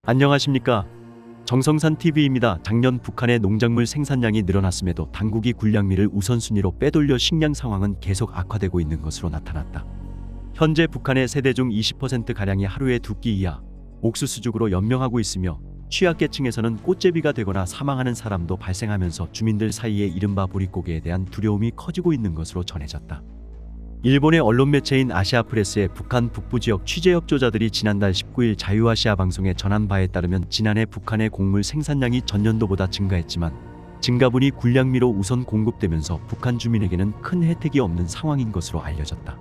안녕하십니까. 정성산 TV입니다. 작년 북한의 농작물 생산량이 늘어났음에도 당국이 군량미를 우선순위로 빼돌려 식량 상황은 계속 악화되고 있는 것으로 나타났다. 현재 북한의 세대 중 20%가량이 하루에 2끼 이하 옥수수죽으로 연명하고 있으며 취약계층에서는 꽃제비가 되거나 사망하는 사람도 발생하면서 주민들 사이에 이른바 보릿고개에 대한 두려움이 커지고 있는 것으로 전해졌다. 일본의 언론 매체인 아시아프레스의 북한 북부 지역 취재협조자들이 지난달 19일 자유아시아 방송에 전한 바에 따르면 지난해 북한의 곡물 생산량이 전년도보다 증가했지만 증가분이 군량미로 우선 공급되면서 북한 주민에게는 큰 혜택이 없는 상황인 것으로 알려졌다.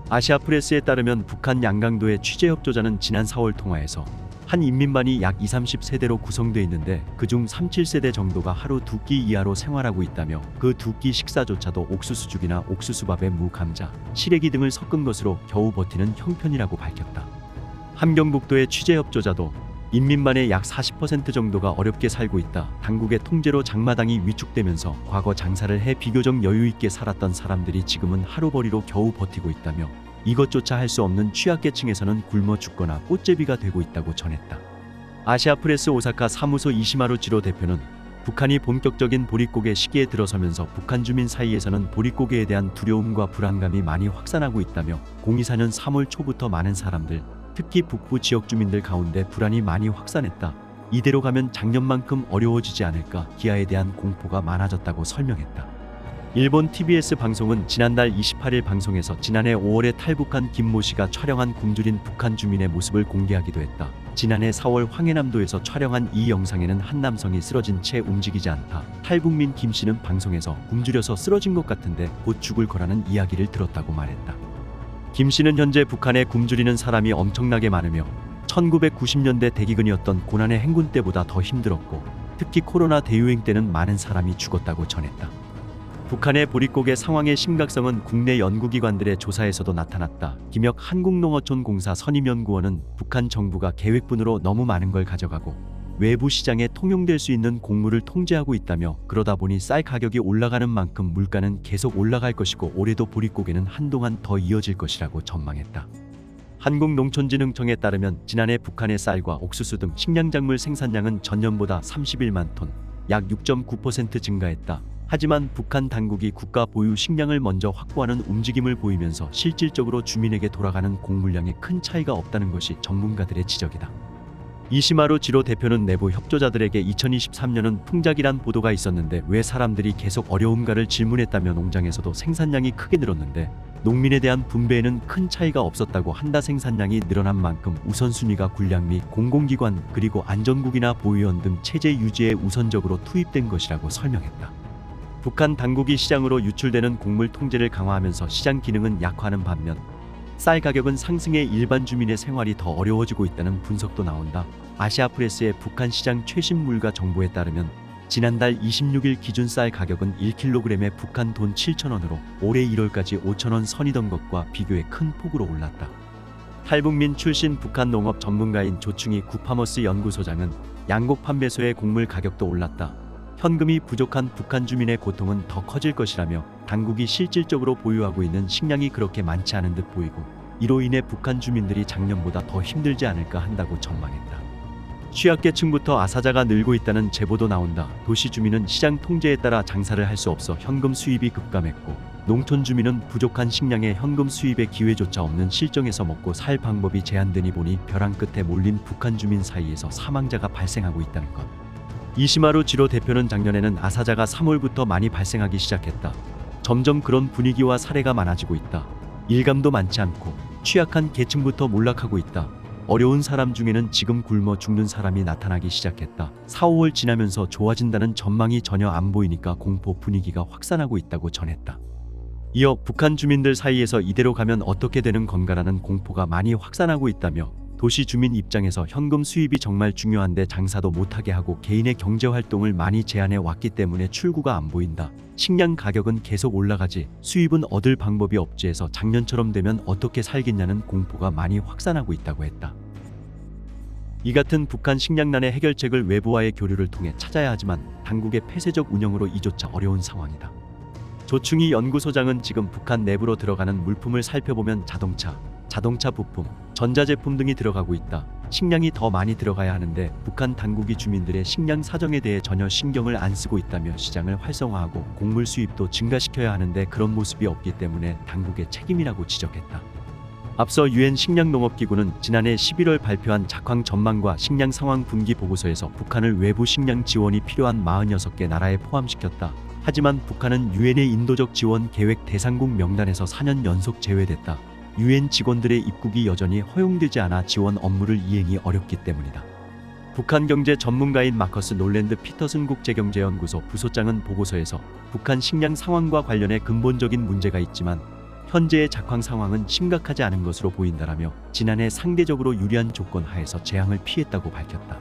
아시아프레스에 따르면 북한 양강도의 취재협조자는 지난 4월 통화에서 한 인민반이 약 20-30세대로 구성되어 있는데 그중 3-7세대 정도가 하루 2끼 이하로 생활하고 있다며 그 2끼 식사조차도 옥수수죽이나 옥수수밥에 무, 감자, 시래기 등을 섞은 것으로 겨우 버티는 형편이라고 밝혔다. 함경북도의 취재협조자도 인민반의 약 40% 정도가 어렵게 살고 있다. 당국의 통제로 장마당이 위축되면서 과거 장사를 해 비교적 여유있게 살았던 사람들이 지금은 하루벌이로 겨우 버티고 있다며 이것조차 할 수 없는 취약계층에서는 굶어 죽거나 꽃제비가 되고 있다고 전했다. 아시아프레스 오사카 사무소 이시마루 지로 대표는 북한이 본격적인 보릿고개 시기에 들어서면서 북한 주민 사이에서는 보릿고개에 대한 두려움과 불안감이 많이 확산하고 있다며 2024년 3월 초부터 많은 사람들, 특히 북부 지역 주민들 가운데 불안이 많이 확산했다. 이대로 가면 작년만큼 어려워지지 않을까 기아에 대한 공포가 많아졌다고 설명했다. 일본 TBS 방송은 지난달 28일 방송에서 지난해 5월에 탈북한 김모 씨가 촬영한 굶주린 북한 주민의 모습을 공개하기도 했다. 지난해 4월 황해남도에서 촬영한 이 영상에는 한 남성이 쓰러진 채 움직이지 않다. 탈북민 김 씨는 방송에서 굶주려서 쓰러진 것 같은데 곧 죽을 거라는 이야기를 들었다고 말했다. 김 씨는 현재 북한에 굶주리는 사람이 엄청나게 많으며 1990년대 대기근이었던 고난의 행군 때보다 더 힘들었고 특히 코로나 대유행 때는 많은 사람이 죽었다고 전했다. 북한의 보릿고개 상황의 심각성은 국내 연구기관들의 조사에서도 나타났다. 김혁 한국농어촌공사 선임연구원은 북한 정부가 계획분으로 너무 많은 걸 가져가고 외부 시장에 통용될 수 있는 곡물을 통제하고 있다며 그러다 보니 쌀 가격이 올라가는 만큼 물가는 계속 올라갈 것이고 올해도 보릿고개는 한동안 더 이어질 것이라고 전망했다. 한국농촌진흥청에 따르면 지난해 북한의 쌀과 옥수수 등 식량작물 생산량은 전년보다 31만 톤, 약 6.9% 증가했다. 하지만 북한 당국이 국가 보유 식량을 먼저 확보하는 움직임을 보이면서 실질적으로 주민에게 돌아가는 곡물량에 큰 차이가 없다는 것이 전문가들의 지적이다. 이시마루 지로 대표는 내부 협조자들에게 2023년은 풍작이란 보도가 있었는데 왜 사람들이 계속 어려움가를 질문했다며 농장에서도 생산량이 크게 늘었는데 농민에 대한 분배에는 큰 차이가 없었다고 한다. 생산량이 늘어난 만큼 우선순위가 군량 및 공공기관 그리고 안전국이나 보위원 등 체제 유지에 우선적으로 투입된 것이라고 설명했다. 북한 당국이 시장으로 유출되는 곡물 통제를 강화하면서 시장 기능은 약화하는 반면 쌀 가격은 상승해 일반 주민의 생활이 더 어려워지고 있다는 분석도 나온다. 아시아프레스의 북한 시장 최신 물가 정보에 따르면 지난달 26일 기준 쌀 가격은 1kg에 북한 돈 7,000원으로 올해 1월까지 5,000원 선이던 것과 비교해 큰 폭으로 올랐다. 탈북민 출신 북한 농업 전문가인 조충희 구파머스 연구소장은 양곡 판매소의 곡물 가격도 올랐다. 현금이 부족한 북한 주민의 고통은 더 커질 것이라며 당국이 실질적으로 보유하고 있는 식량이 그렇게 많지 않은 듯 보이고 이로 인해 북한 주민들이 작년보다 더 힘들지 않을까 한다고 전망했다. 취약계층부터 아사자가 늘고 있다는 제보도 나온다. 도시 주민은 시장 통제에 따라 장사를 할 수 없어 현금 수입이 급감했고 농촌 주민은 부족한 식량에 현금 수입의 기회조차 없는 실정에서 먹고 살 방법이 제한되니 보니 벼랑 끝에 몰린 북한 주민 사이에서 사망자가 발생하고 있다는 것. 이시마루 지로 대표는 작년에는 아사자가 3월부터 많이 발생하기 시작했다. 점점 그런 분위기와 사례가 많아지고 있다. 일감도 많지 않고 취약한 계층부터 몰락하고 있다. 어려운 사람 중에는 지금 굶어 죽는 사람이 나타나기 시작했다. 4, 5월 지나면서 좋아진다는 전망이 전혀 안 보이니까 공포 분위기가 확산하고 있다고 전했다. 이어 북한 주민들 사이에서 이대로 가면 어떻게 되는 건가라는 공포가 많이 확산하고 있다며 도시 주민 입장에서 현금 수입이 정말 중요한데 장사도 못하게 하고 개인의 경제활동을 많이 제한해 왔기 때문에 출구가 안 보인다. 식량 가격은 계속 올라가지 수입은 얻을 방법이 없지 해서 작년처럼 되면 어떻게 살겠냐는 공포가 많이 확산하고 있다고 했다. 이 같은 북한 식량난의 해결책을 외부와의 교류를 통해 찾아야 하지만 당국의 폐쇄적 운영으로 이조차 어려운 상황이다. 조충희 연구소장은 지금 북한 내부로 들어가는 물품을 살펴보면 자동차 부품, 전자제품 등이 들어가고 있다. 식량이 더 많이 들어가야 하는데 북한 당국이 주민들의 식량 사정에 대해 전혀 신경을 안 쓰고 있다며 시장을 활성화하고 곡물 수입도 증가시켜야 하는데 그런 모습이 없기 때문에 당국의 책임이라고 지적했다. 앞서 유엔 식량농업기구는 지난해 11월 발표한 작황 전망과 식량 상황 분기 보고서에서 북한을 외부 식량 지원이 필요한 46개 나라에 포함시켰다. 하지만 북한은 유엔의 인도적 지원 계획 대상국 명단에서 4년 연속 제외됐다. 유엔 직원들의 입국이 여전히 허용되지 않아 지원 업무를 이행이 어렵기 때문이다. 북한 경제 전문가인 마커스 놀랜드 피터슨 국제경제연구소 부소장은 보고서에서 북한 식량 상황과 관련해 근본적인 문제가 있지만 현재의 작황 상황은 심각하지 않은 것으로 보인다라며 지난해 상대적으로 유리한 조건 하에서 재앙을 피했다고 밝혔다.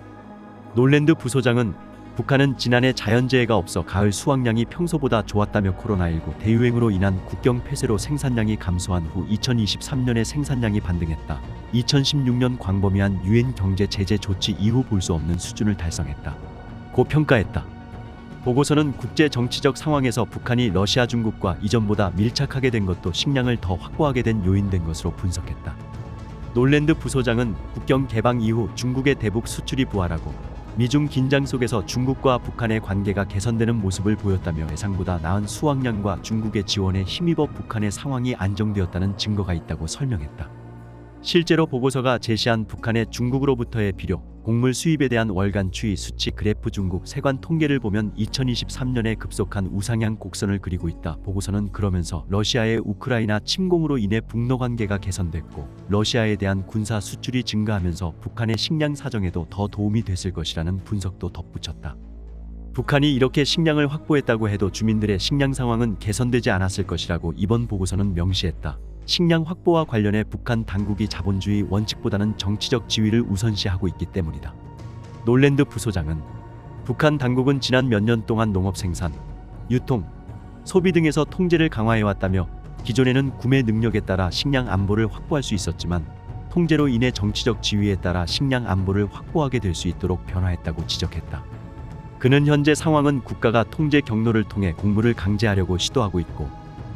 놀랜드 부소장은 북한은 지난해 자연재해가 없어 가을 수확량이 평소보다 좋았다며 코로나19 대유행으로 인한 국경 폐쇄로 생산량이 감소한 후 2023년에 생산량이 반등했다. 2016년 광범위한 유엔 경제 제재 조치 이후 볼 수 없는 수준을 달성했다. 고 평가했다. 보고서는 국제 정치적 상황에서 북한이 러시아 중국과 이전보다 밀착하게 된 것도 식량을 더 확보하게 된 요인된 것으로 분석했다. 놀랜드 부소장은 국경 개방 이후 중국의 대북 수출이 부활하고 미중 긴장 속에서 중국과 북한의 관계가 개선되는 모습을 보였다며 예상보다 나은 수확량과 중국의 지원에 힘입어 북한의 상황이 안정되었다는 증거가 있다고 설명했다. 실제로 보고서가 제시한 북한의 중국으로부터의 비료, 곡물 수입에 대한 월간 추이 수치 그래프 중국 세관 통계를 보면 2023년에 급속한 우상향 곡선을 그리고 있다. 보고서는 그러면서 러시아의 우크라이나 침공으로 인해 북러 관계가 개선됐고 러시아에 대한 군사 수출이 증가하면서 북한의 식량 사정에도 더 도움이 됐을 것이라는 분석도 덧붙였다. 북한이 이렇게 식량을 확보했다고 해도 주민들의 식량 상황은 개선되지 않았을 것이라고 이번 보고서는 명시했다. 식량 확보와 관련해 북한 당국이 자본주의 원칙보다는 정치적 지위를 우선시하고 있기 때문이다. 놀랜드 부소장은 북한 당국은 지난 몇 년 동안 농업 생산, 유통, 소비 등에서 통제를 강화해왔다며 기존에는 구매 능력에 따라 식량 안보를 확보할 수 있었지만 통제로 인해 정치적 지위에 따라 식량 안보를 확보하게 될 수 있도록 변화했다고 지적했다. 그는 현재 상황은 국가가 통제 경로를 통해 곡물을 강제하려고 시도하고 있고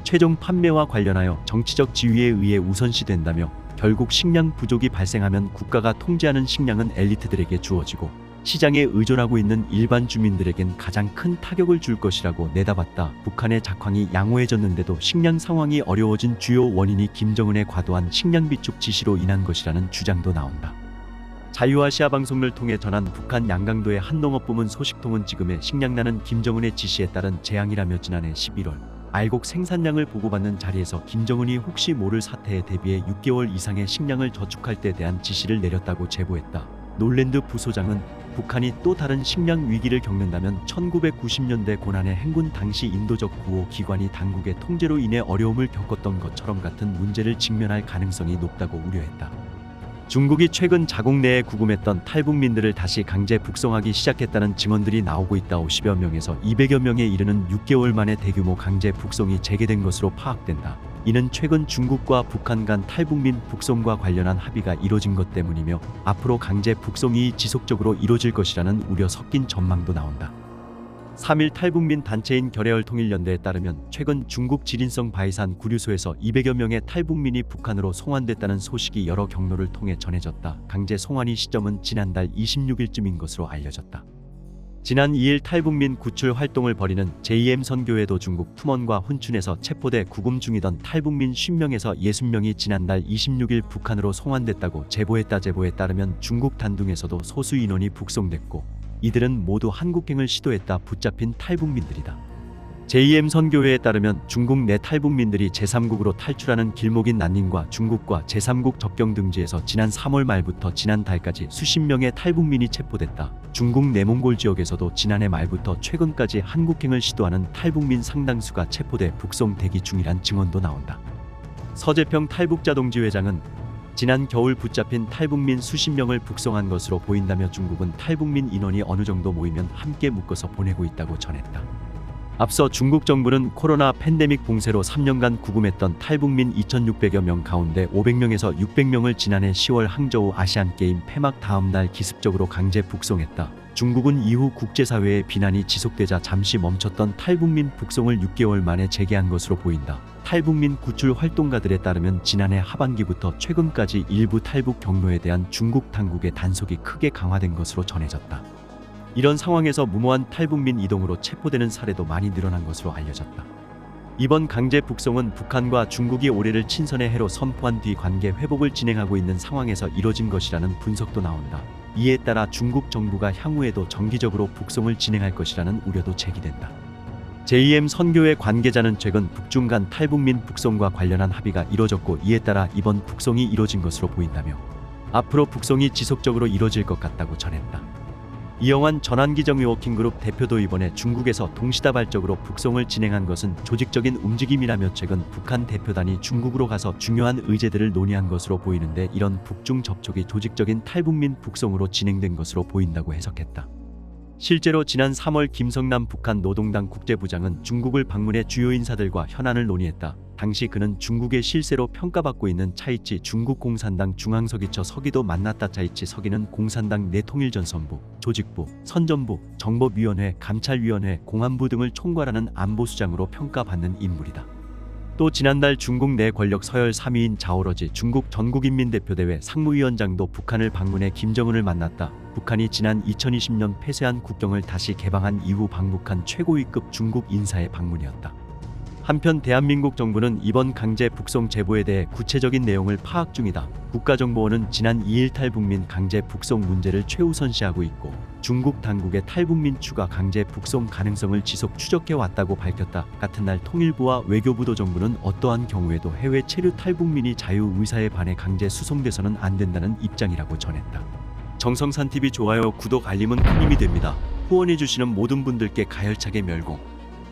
최종 판매와 관련하여 정치적 지위에 의해 우선시된다며 결국 식량 부족이 발생하면 국가가 통제하는 식량은 엘리트들에게 주어지고 시장에 의존하고 있는 일반 주민들에겐 가장 큰 타격을 줄 것이라고 내다봤다. 북한의 작황이 양호해졌는데도 식량 상황이 어려워진 주요 원인이 김정은의 과도한 식량 비축 지시로 인한 것이라는 주장도 나온다. 자유아시아 방송을 통해 전한 북한 양강도의 한 농업부문 소식통은 지금의 식량난은 김정은의 지시에 따른 재앙이라며 지난해 11월 알곡 생산량을 보고받는 자리에서 김정은이 혹시 모를 사태에 대비해 6개월 이상의 식량을 저축할 때 대한 지시를 내렸다고 제보했다. 놀랜드 부소장은 북한이 또 다른 식량 위기를 겪는다면 1990년대 고난의 행군 당시 인도적 구호 기관이 당국의 통제로 인해 어려움을 겪었던 것처럼 같은 문제를 직면할 가능성이 높다고 우려했다. 중국이 최근 자국 내에 구금했던 탈북민들을 다시 강제 북송하기 시작했다는 증언들이 나오고 있다. 50여 명에서 200여 명에 이르는 6개월 만에 대규모 강제 북송이 재개된 것으로 파악된다. 이는 최근 중국과 북한 간 탈북민 북송과 관련한 합의가 이뤄진 것 때문이며 앞으로 강제 북송이 지속적으로 이뤄질 것이라는 우려 섞인 전망도 나온다. 3일 탈북민 단체인 결해얼 통일연대에 따르면 최근 중국 지린성 바이산 구류소에서 200여 명의 탈북민이 북한으로 송환됐다는 소식이 여러 경로를 통해 전해졌다. 강제 송환이 시점은 지난달 26일쯤인 것으로 알려졌다. 지난 2일 탈북민 구출 활동을 벌이는 JM 선교회도 중국 투먼과 훈춘에서 체포돼 구금 중이던 탈북민 50명에서 60명이 지난달 26일 북한으로 송환됐다고 제보했다. 제보에 따르면 중국 단둥에서도 소수 인원이 북송됐고 이들은 모두 한국행을 시도했다. 붙잡힌 탈북민들이다. JM 선교회에 따르면 중국 내 탈북민들이 제3국으로 탈출하는 길목인 난닝과 중국과 제3국 접경 등지에서 지난 3월 말부터 지난달까지 수십 명의 탈북민이 체포됐다. 중국 내몽골 지역에서도 지난해 말부터 최근까지 한국행을 시도하는 탈북민 상당수가 체포돼 북송 대기 중이란 증언도 나온다. 서재평 탈북자동지 회장은 지난 겨울 붙잡힌 탈북민 수십 명을 북송한 것으로 보인다며 중국은 탈북민 인원이 어느 정도 모이면 함께 묶어서 보내고 있다고 전했다. 앞서 중국 정부는 코로나 팬데믹 봉쇄로 3년간 구금했던 탈북민 2,600여 명 가운데 500명에서 600명을 지난해 10월 항저우 아시안게임 폐막 다음 날 기습적으로 강제 북송했다. 중국은 이후 국제사회의 비난이 지속되자 잠시 멈췄던 탈북민 북송을 6개월 만에 재개한 것으로 보인다. 탈북민 구출 활동가들에 따르면 지난해 하반기부터 최근까지 일부 탈북 경로에 대한 중국 당국의 단속이 크게 강화된 것으로 전해졌다. 이런 상황에서 무모한 탈북민 이동으로 체포되는 사례도 많이 늘어난 것으로 알려졌다. 이번 강제 북송은 북한과 중국이 올해를 친선의 해로 선포한 뒤 관계 회복을 진행하고 있는 상황에서 이뤄진 것이라는 분석도 나온다. 이에 따라 중국 정부가 향후에도 정기적으로 북송을 진행할 것이라는 우려도 제기된다. JM 선교회 관계자는 최근 북중 간 탈북민 북송과 관련한 합의가 이뤄졌고 이에 따라 이번 북송이 이뤄진 것으로 보인다며 앞으로 북송이 지속적으로 이뤄질 것 같다고 전했다. 이영환 전환기정의 워킹그룹 대표도 이번에 중국에서 동시다발적으로 북송을 진행한 것은 조직적인 움직임이라며 최근 북한 대표단이 중국으로 가서 중요한 의제들을 논의한 것으로 보이는데 이런 북중 접촉이 조직적인 탈북민 북송으로 진행된 것으로 보인다고 해석했다. 실제로 지난 3월 김성남 북한 노동당 국제부장은 중국을 방문해 주요 인사들과 현안을 논의했다. 당시 그는 중국의 실세로 평가받고 있는 차이치 중국 공산당 중앙서기처 서기도 만났다. 차이치 서기는 공산당 내통일전선부, 조직부, 선전부, 정법위원회, 감찰위원회, 공안부 등을 총괄하는 안보수장으로 평가받는 인물이다. 또 지난달 중국 내 권력 서열 3위인 자오러지 중국 전국인민대표대회 상무위원장도 북한을 방문해 김정은을 만났다. 북한이 지난 2020년 폐쇄한 국경을 다시 개방한 이후 방북한 최고위급 중국 인사의 방문이었다. 한편 대한민국 정부는 이번 강제 북송 제보에 대해 구체적인 내용을 파악 중이다. 국가정보원은 지난 2일 탈북민 강제 북송 문제를 최우선시하고 있고 중국 당국의 탈북민 추가 강제 북송 가능성을 지속 추적해 왔다고 밝혔다. 같은 날 통일부와 외교부도 정부는 어떠한 경우에도 해외 체류 탈북민이 자유의사에 반해 강제 수송돼서는 안 된다는 입장이라고 전했다. 정성산TV 좋아요, 구독, 알림은 큰 힘이 됩니다. 후원해주시는 모든 분들께 가열차게 멸공.